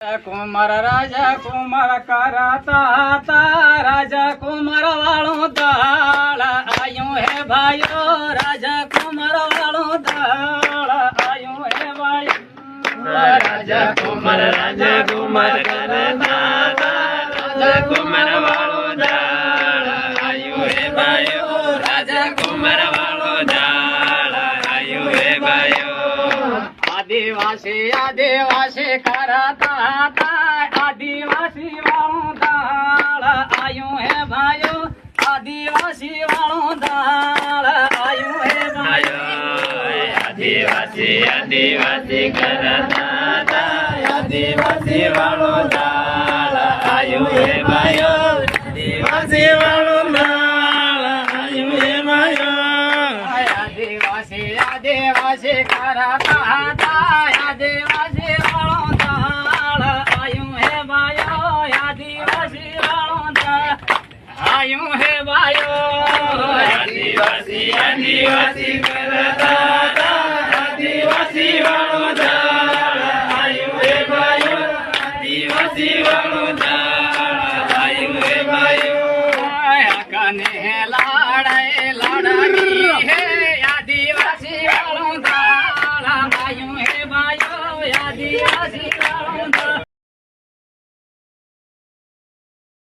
કુમાર રાજા કુમાર કરાતા હતા રાજા કુમાર વાળું દાળ આયું હે ભાઈઓ રાજા કુમાર વાળું દાળ આયું હે ભાઈઓ રાજા કુમાર કરાતા રાજા કુમાર વાળું દાળ આયું હે ભાઈઓ રાજા કુમાર વાળું દાળ આયું હે ભાઈઓ આદિવાસી કરાતા હતા આદિવાસી વાળું દાળ આયું હે ભાઈઓ આદિવાસી વાળું દાળ આયું હે ભાઈઓ આદિવાસી કરાતા હતા આદિવાસી વાળું દાળ આયું હે ભાઈઓ આદિવાસી વાળું દાળ આયું હે ભાઈઓ આદિવાસી કરાતા હતા આદિવાસી વાળું દાળ આયું હે ભાઈઓ આદિવાસી વાળું દાળ આયું હે ભાઈઓ આદિવાસી કરાતા હતા આદિવાસી વાળું દાળ આયું હે ભાઈઓ આદિવાસી વાળું દાળ આયું હે ભાઈઓ કને લાડે